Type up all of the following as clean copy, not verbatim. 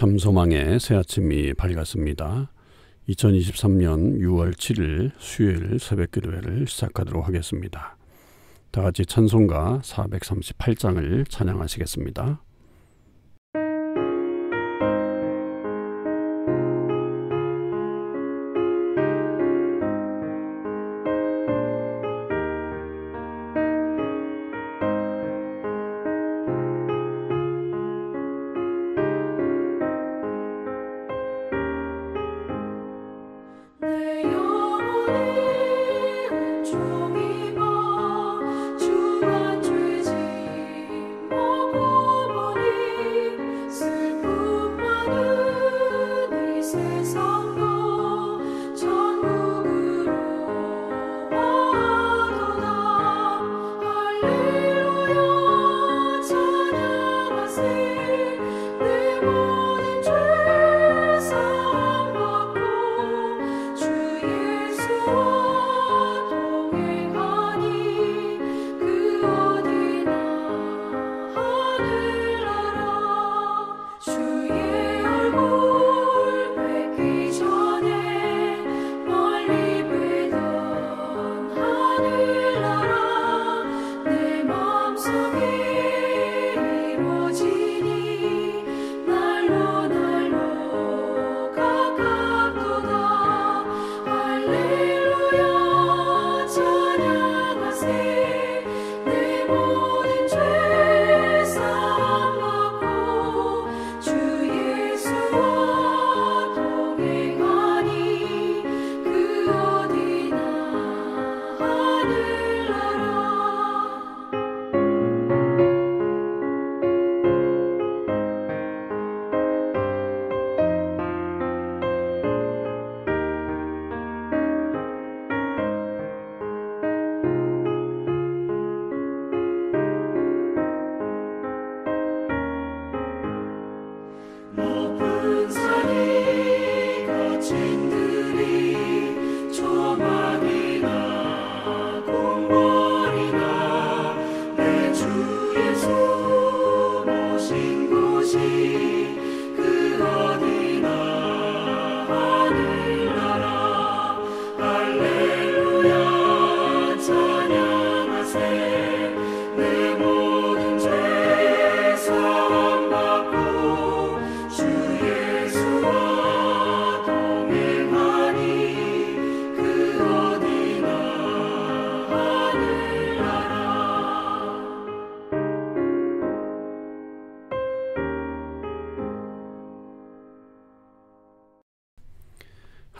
참소망의 새아침이 밝았습니다. 2023년 6월 7일 수요일 새벽기도회를 시작하도록 하겠습니다. 다같이 찬송가 438장을 찬양하시겠습니다.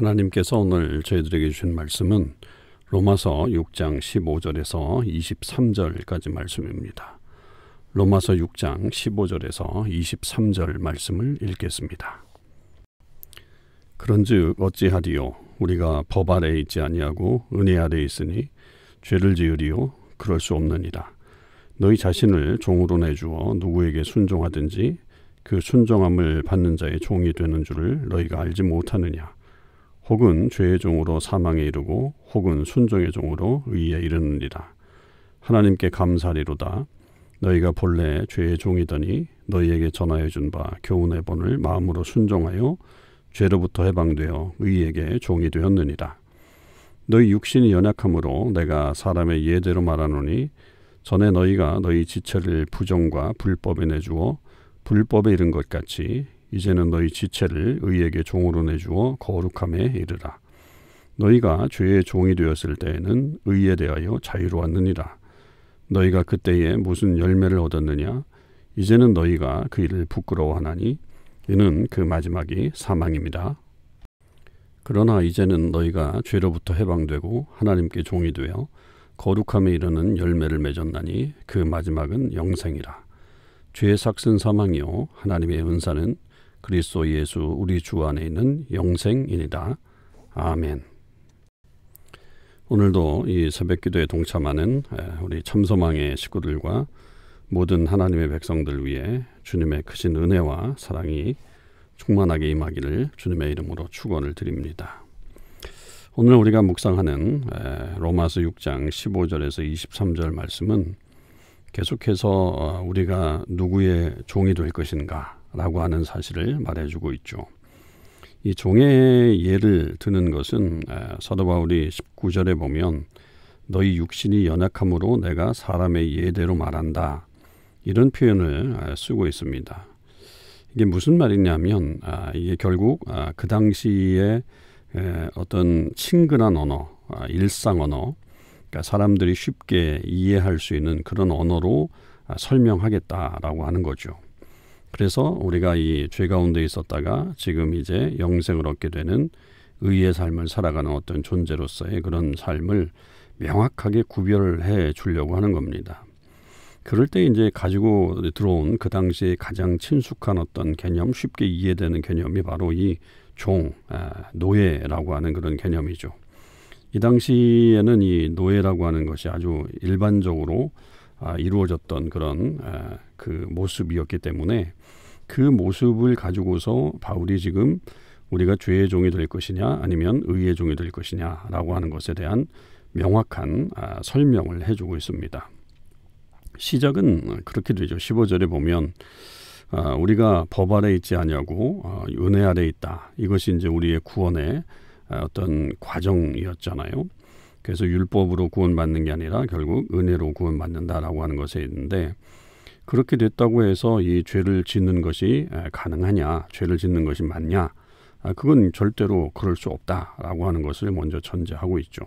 하나님께서 오늘 저희들에게 주신 말씀은 로마서 6장 15절에서 23절까지 말씀입니다. 로마서 6장 15절에서 23절 말씀을 읽겠습니다. 그런즉 어찌하리요? 우리가 법 아래에 있지 아니하고 은혜 아래에 있으니 죄를 지으리요? 그럴 수 없느니라. 너희 자신을 종으로 내주어 누구에게 순종하든지 그 순종함을 받는 자의 종이 되는 줄을 너희가 알지 못하느냐? 혹은 죄의 종으로 사망에 이르고 혹은 순종의 종으로 의에 이르느니라. 하나님께 감사리로다. 너희가 본래 죄의 종이더니 너희에게 전하여 준 바 교훈의 본을 마음으로 순종하여 죄로부터 해방되어 의에게 종이 되었느니라. 너희 육신이 연약함으로 내가 사람의 예대로 말하노니 전에 너희가 너희 지체를 부정과 불법에 내주어 불법에 이른 것 같이 이제는 너희 지체를 의에게 종으로 내주어 거룩함에 이르라. 너희가 죄의 종이 되었을 때에는 의에 대하여 자유로웠느니라. 너희가 그때에 무슨 열매를 얻었느냐? 이제는 너희가 그 일을 부끄러워하나니 이는 그 마지막이 사망입니다. 그러나 이제는 너희가 죄로부터 해방되고 하나님께 종이 되어 거룩함에 이르는 열매를 맺었나니 그 마지막은 영생이라. 죄의 삭은 사망이요 하나님의 은사는 그리스도 예수 우리 주 안에 있는 영생이니라. 아멘. 오늘도 이 새벽기도에 동참하는 우리 참소망의 식구들과 모든 하나님의 백성들 위해 주님의 크신 은혜와 사랑이 충만하게 임하기를 주님의 이름으로 축원을 드립니다. 오늘 우리가 묵상하는 로마서 6장 15절에서 23절 말씀은 계속해서 우리가 누구의 종이 될 것인가 라고 하는 사실을 말해주고 있죠. 이 종의 예를 드는 것은 사도 바울이 19절에 보면 너희 육신이 연약함으로 내가 사람의 예대로 말한다. 이런 표현을 쓰고 있습니다. 이게 무슨 말이냐면 이게 결국 그 당시에 어떤 친근한 언어, 일상 언어, 그러니까 사람들이 쉽게 이해할 수 있는 그런 언어로 설명하겠다라고 하는 거죠. 그래서 우리가 이 죄 가운데 있었다가 지금 이제 영생을 얻게 되는 의의 삶을 살아가는 어떤 존재로서의 그런 삶을 명확하게 구별해 주려고 하는 겁니다. 그럴 때 이제 가지고 들어온 그 당시에 가장 친숙한 어떤 개념, 쉽게 이해되는 개념이 바로 이 종, 노예라고 하는 그런 개념이죠. 이 당시에는 이 노예라고 하는 것이 아주 일반적으로 이루어졌던 그런 그 모습이었기 때문에 그 모습을 가지고서 바울이 지금 우리가 죄의 종이 될 것이냐 아니면 의의 종이 될 것이냐라고 하는 것에 대한 명확한 설명을 해주고 있습니다. 시작은 그렇게 되죠. 15절에 보면 우리가 법 아래 있지 아니하고 은혜 아래 있다. 이것이 이제 우리의 구원의 어떤 과정이었잖아요. 그래서 율법으로 구원받는 게 아니라 결국 은혜로 구원받는다라고 하는 것에 있는데 그렇게 됐다고 해서 이 죄를 짓는 것이 가능하냐, 죄를 짓는 것이 맞냐, 그건 절대로 그럴 수 없다라고 하는 것을 먼저 전제하고 있죠.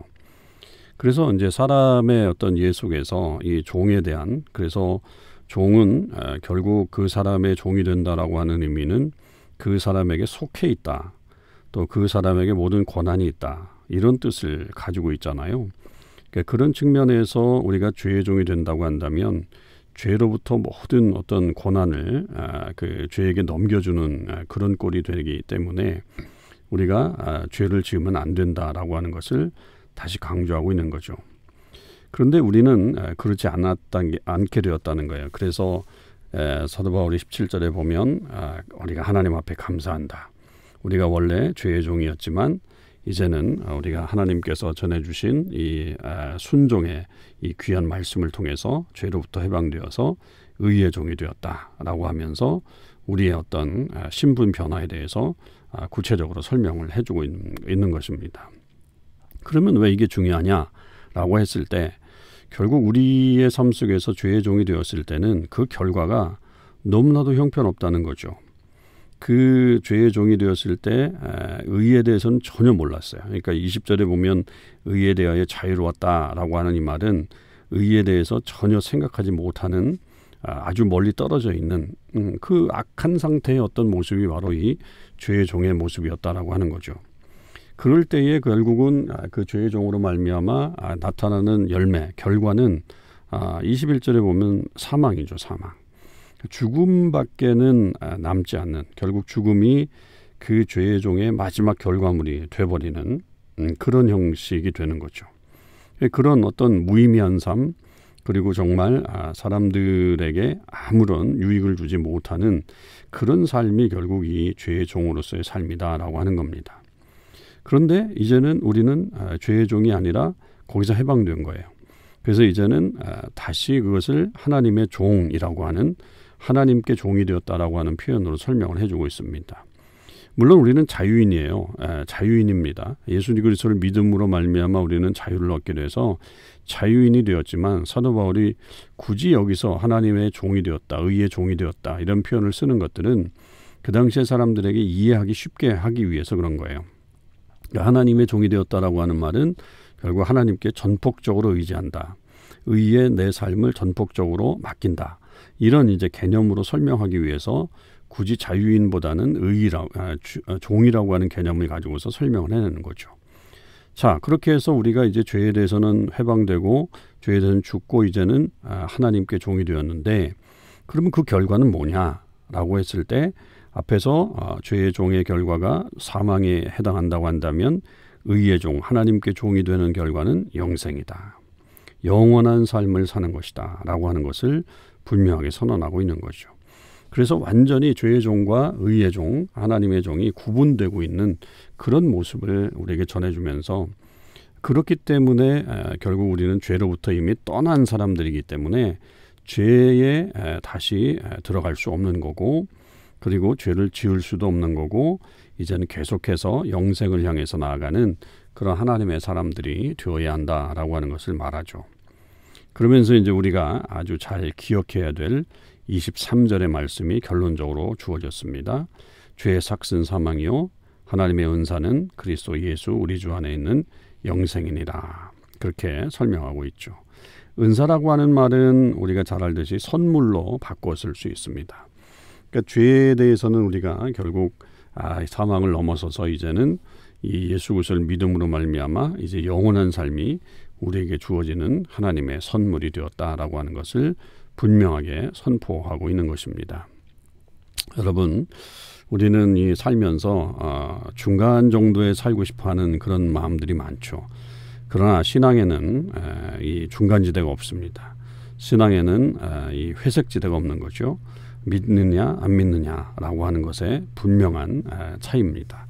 그래서 이제 사람의 어떤 예 속에서 이 종에 대한, 그래서 종은 결국 그 사람의 종이 된다라고 하는 의미는 그 사람에게 속해 있다, 또 그 사람에게 모든 권한이 있다, 이런 뜻을 가지고 있잖아요. 그러니까 그런 측면에서 우리가 죄의 종이 된다고 한다면 죄로부터 모든 어떤 권한을 그 죄에게 넘겨주는 그런 꼴이 되기 때문에 우리가 죄를 지으면 안 된다라고 하는 것을 다시 강조하고 있는 거죠. 그런데 우리는 그렇지 않게 되었다는 거예요. 그래서 사도 바울이 17절에 보면 우리가 하나님 앞에 감사한다. 우리가 원래 죄의 종이었지만 이제는 우리가 하나님께서 전해주신 이 순종의 이 귀한 말씀을 통해서 죄로부터 해방되어서 의의 종이 되었다라고 하면서 우리의 어떤 신분 변화에 대해서 구체적으로 설명을 해주고 있는 것입니다. 그러면 왜 이게 중요하냐라고 했을 때 결국 우리의 삶 속에서 죄의 종이 되었을 때는 그 결과가 너무나도 형편없다는 거죠. 그 죄의 종이 되었을 때 의에 대해서는 전혀 몰랐어요. 그러니까 20절에 보면 의에 대하여 자유로웠다라고 하는 이 말은 의에 대해서 전혀 생각하지 못하는 아주 멀리 떨어져 있는 그 악한 상태의 어떤 모습이 바로 이 죄의 종의 모습이었다라고 하는 거죠. 그럴 때에 결국은 그 죄의 종으로 말미암아 나타나는 열매, 결과는 21절에 보면 사망이죠. 사망. 죽음밖에는 남지 않는, 결국 죽음이 그 죄의 종의 마지막 결과물이 돼버리는 그런 형식이 되는 거죠. 그런 어떤 무의미한 삶, 그리고 정말 사람들에게 아무런 유익을 주지 못하는 그런 삶이 결국 이 죄의 종으로서의 삶이다라고 하는 겁니다. 그런데 이제는 우리는 죄의 종이 아니라 거기서 해방된 거예요. 그래서 이제는 다시 그것을 하나님의 종이라고 하는, 하나님께 종이 되었다라고 하는 표현으로 설명을 해주고 있습니다. 물론 우리는 자유인이에요. 자유인입니다. 예수 그리스도를 믿음으로 말미암아 우리는 자유를 얻게 돼서 자유인이 되었지만 사도 바울이 굳이 여기서 하나님의 종이 되었다, 의의 종이 되었다 이런 표현을 쓰는 것들은 그 당시의 사람들에게 이해하기 쉽게 하기 위해서 그런 거예요. 하나님의 종이 되었다라고 하는 말은 결국 하나님께 전폭적으로 의지한다. 의에 내 삶을 전폭적으로 맡긴다. 이런 이제 개념으로 설명하기 위해서 굳이 자유인보다는 종이라고 하는 개념을 가지고서 설명을 해내는 거죠. 자, 그렇게 해서 우리가 이제 죄에 대해서는 해방되고 죄에 대해서는 죽고 이제는 하나님께 종이 되었는데 그러면 그 결과는 뭐냐라고 했을 때 앞에서 죄의 종의 결과가 사망에 해당한다고 한다면 의의 종, 하나님께 종이 되는 결과는 영생이다. 영원한 삶을 사는 것이다 라고 하는 것을 분명하게 선언하고 있는 거죠. 그래서 완전히 죄의 종과 의의 종, 하나님의 종이 구분되고 있는 그런 모습을 우리에게 전해주면서 그렇기 때문에 결국 우리는 죄로부터 이미 떠난 사람들이기 때문에 죄에 다시 들어갈 수 없는 거고 그리고 죄를 지을 수도 없는 거고 이제는 계속해서 영생을 향해서 나아가는 그런 하나님의 사람들이 되어야 한다라고 하는 것을 말하죠. 그러면서 이제 우리가 아주 잘 기억해야 될 23절의 말씀이 결론적으로 주어졌습니다. 죄의 삭은 사망이요 하나님의 은사는 그리스도 예수 우리 주 안에 있는 영생이니라. 그렇게 설명하고 있죠. 은사라고 하는 말은 우리가 잘 알듯이 선물로 바꿔 쓸 수 있습니다. 그러니까 죄에 대해서는 우리가 결국 사망을 넘어서서 이제는 이 예수 그리스도를 믿음으로 말미암아 이제 영원한 삶이 우리에게 주어지는 하나님의 선물이 되었다라고 하는 것을 분명하게 선포하고 있는 것입니다. 여러분, 우리는 이 살면서 중간 정도에 살고 싶어하는 그런 마음들이 많죠. 그러나 신앙에는 이 중간지대가 없습니다. 신앙에는 이 회색지대가 없는 거죠. 믿느냐 안 믿느냐라고 하는 것에 분명한 차이입니다.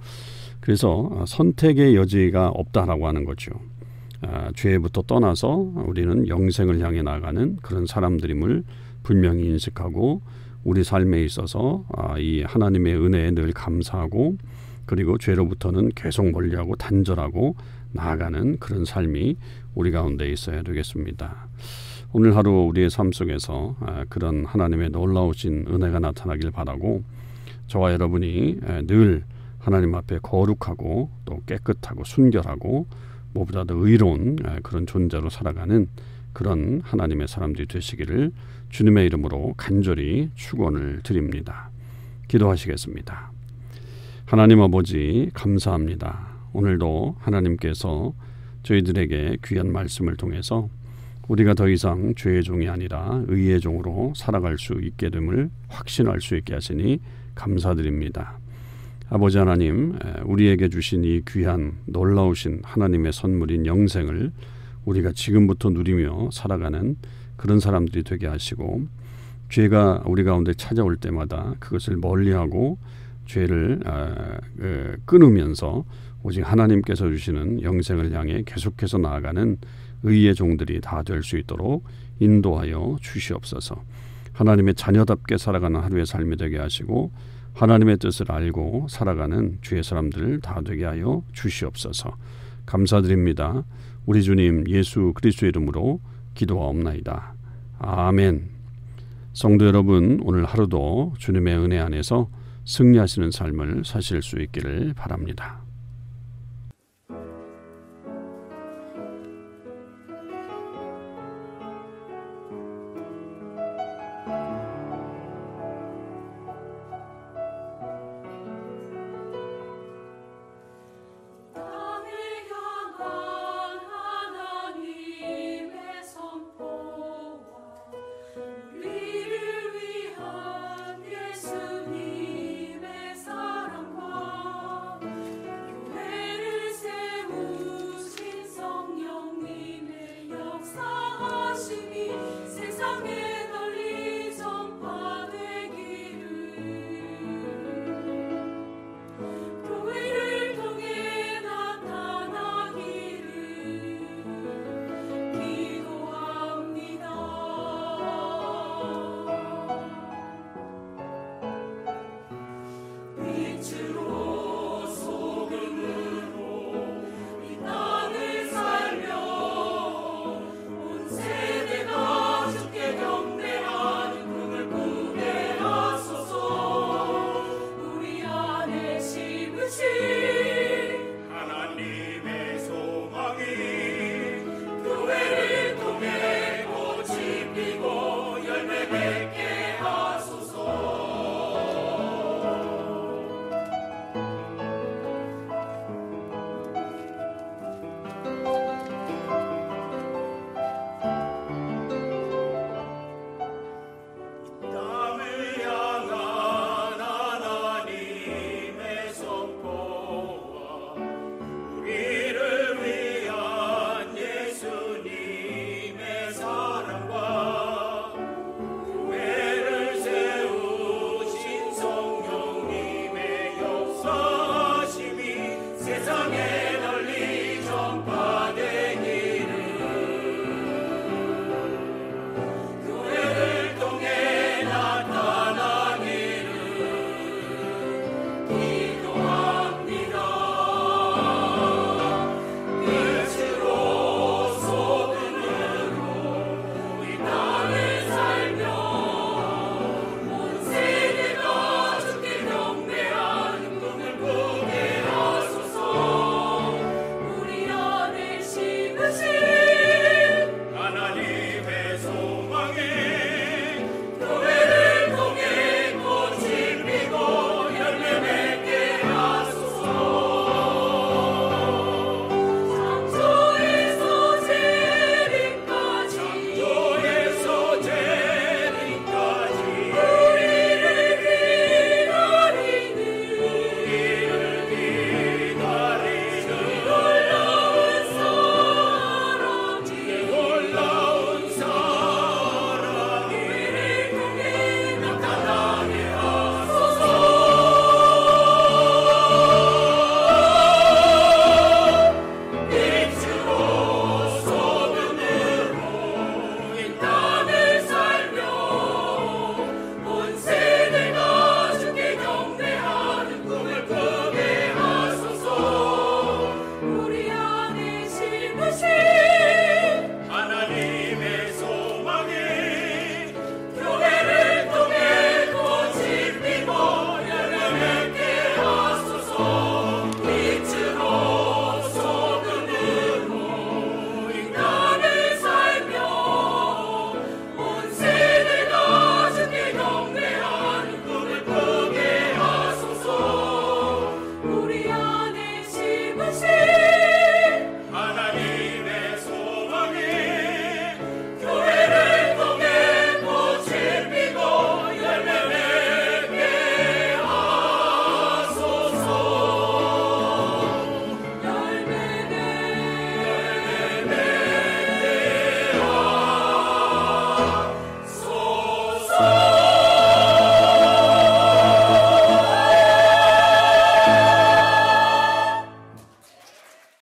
그래서 선택의 여지가 없다라고 하는 거죠. 죄부터 떠나서 우리는 영생을 향해 나가는 그런 사람들임을 분명히 인식하고 우리 삶에 있어서 이 하나님의 은혜에 늘 감사하고 그리고 죄로부터는 계속 멀리하고 단절하고 나아가는 그런 삶이 우리 가운데 있어야 되겠습니다. 오늘 하루 우리의 삶 속에서 그런 하나님의 놀라우신 은혜가 나타나길 바라고 저와 여러분이 늘 하나님 앞에 거룩하고 또 깨끗하고 순결하고 무엇보다도 의로운 그런 존재로 살아가는 그런 하나님의 사람들이 되시기를 주님의 이름으로 간절히 축원을 드립니다. 기도하시겠습니다. 하나님 아버지 감사합니다. 오늘도 하나님께서 저희들에게 귀한 말씀을 통해서 우리가 더 이상 죄의 종이 아니라 의의 종으로 살아갈 수 있게 됨을 확신할 수 있게 하시니 감사드립니다. 아버지 하나님, 우리에게 주신 이 귀한 놀라우신 하나님의 선물인 영생을 우리가 지금부터 누리며 살아가는 그런 사람들이 되게 하시고 죄가 우리 가운데 찾아올 때마다 그것을 멀리하고 죄를 끊으면서 오직 하나님께서 주시는 영생을 향해 계속해서 나아가는 의의 종들이 다 될 수 있도록 인도하여 주시옵소서. 하나님의 자녀답게 살아가는 하루의 삶이 되게 하시고 하나님의 뜻을 알고 살아가는 주의 사람들 다 되게 하여 주시옵소서. 감사드립니다. 우리 주님 예수 그리스도의 이름으로 기도하옵나이다. 아멘. 성도 여러분, 오늘 하루도 주님의 은혜 안에서 승리하시는 삶을 사실 수 있기를 바랍니다.